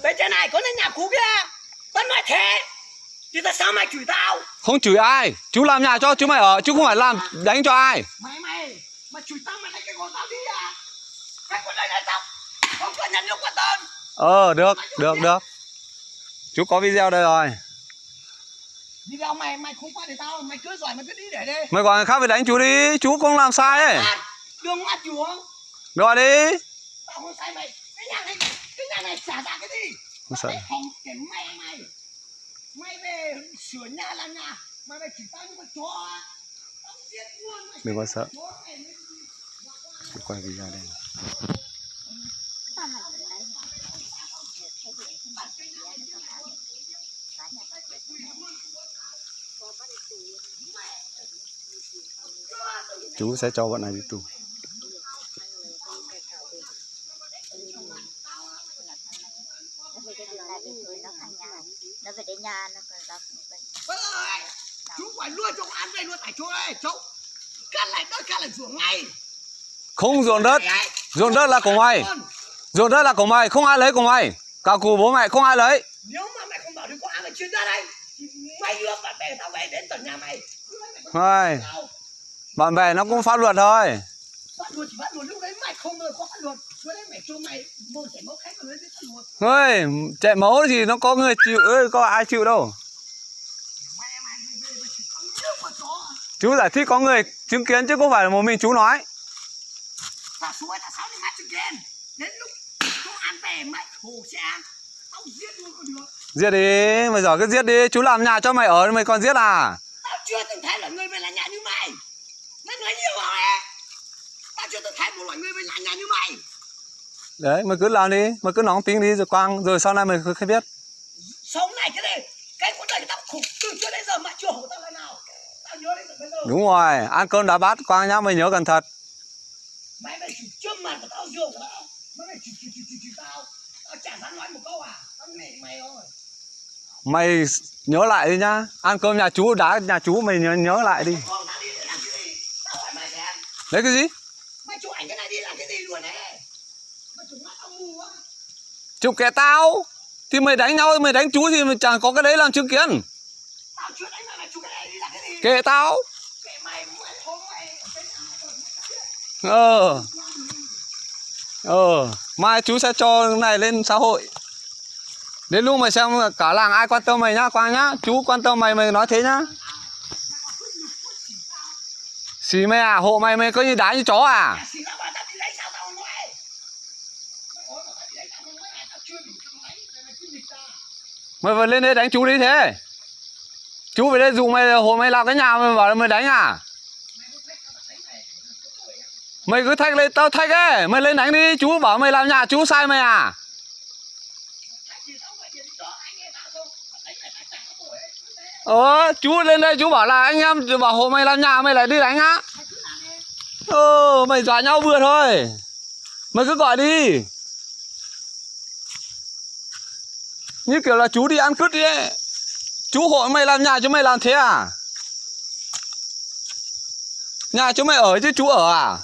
bên trên này có cái nhà cũ kia. Tao nói thế. Thì tại sao mày chửi tao? Không chửi ai, chú làm nhà cho chú mày ở, chứ không phải làm đánh cho ai. Mày chửi tao mày đánh cái con tao đi à? Cái con này tao không có nhận được quả tên. Được. Chú có video đây rồi. Video mày không qua để tao, mày cứ giỏi mày cứ đi để đi. Mày gọi người khác về đánh chú đi, chú không làm sai ấy. Đường ngoặt chúa. Rồi đi. Tao không sai mày. Cái nhà này xả ra cái gì? Không sợ. Không cái mày. Mày về sửa nhà làm nhà. Mày chỉ tao như con chó. Tao giết luôn mày. Đừng có sợ. Chú quay video đây. Chú sẽ cho bọn này đi tù. Nó về đến nhà nó còn ra chú phải luôn cho ăn đây luôn tại chỗ đây cháu cắt lại đất cắt lại ruộng ngay Không ruộng đất là của mày, ruộng đất là của mày, không ai lấy của mày, cả cụ bố mẹ không ai lấy. Nếu mà mày không bảo đừng có ai mà chuyên ra đây thì mày đưa bạn bè tao về đến tận nhà mày. Thôi, bạn bè nó cũng pháp luật thôi. Pháp luật chỉ pháp luật, lúc đấy mày không có pháp luật, lúc đấy mày cho mày mua chảy máu khách rồi đấy pháp luật. Thôi, chạy máu thì nó có người chịu, có ai chịu đâu. Chú giải thích có người chứng kiến chứ không phải là một mình chú nói. Tao suối là sao thì mày chứng kiến. Đến lúc chú ăn về mày khổ sẽ ăn. Tao giết luôn con được. Giết đi, mày giỏi cứ giết đi. Chú làm nhà cho mày ở mày còn giết à? Tao chưa từng thấy là người về là nhà như mày. Mày nói nhiều hả mẹ? Tao chưa từng thấy một loại người về là nhà như mày. Đấy, mày cứ làm đi, mày cứ nóng tính đi rồi quăng, rồi sau này mày không biết. Sống này cái này, cái cuộc đời tao khổ từ trước đến giờ mà chưa hổ tao lần nào. Tao nhớ đến bây giờ. Đúng rồi, ăn cơm đá bát quăng nhá, mày nhớ cẩn thận. Mày chỉ trước mặt của tao rượu của tao. Mày chỉ tao. Tao chả dám nói một câu à. Tao nể mày thôi. Mày nhớ lại đi nhá. Ăn cơm nhà chú, đá nhà chú mày nhớ lại đi. Còn tao đi để làm cái gì? Tao hỏi mày xem. Lấy cái gì? Mày chụp ảnh cái này đi làm cái gì luôn này? Mày chụp mắt tao ngu á. Chụp kẻ tao. Thì mày đánh nhau, mày đánh chú thì mày chẳng có cái đấy làm chứng kiến. Tao chưa đánh mày chụp cái này đi làm cái gì? Kệ tao. Kệ mày thôi mày. Mai chú sẽ cho cái này lên xã hội. Đến lúc mày xem cả làng ai quan tâm mày nhá, Quang nhá. Chú quan tâm mày, mày nói thế nhá. Xì mày à, hộ mày có như đá như chó à? Mày vừa lên đây đánh chú đi thế. Chú về đây dụ mày hộ mày làm cái nhà mày bảo là mày đánh à? Mày cứ thách lên, tao thách ấy. Mày lên đánh đi, chú bảo mày làm nhà chú sai mày à? Chú lên đây chú bảo là anh em bảo hộ mày làm nhà mày lại đi đánh á. Mày dọa nhau vừa thôi. Mày cứ gọi đi. Như kiểu là chú đi ăn cứt đi ấy. Chú hộ mày làm nhà chứ mày làm thế à? Nhà chú mày ở chứ chú ở à?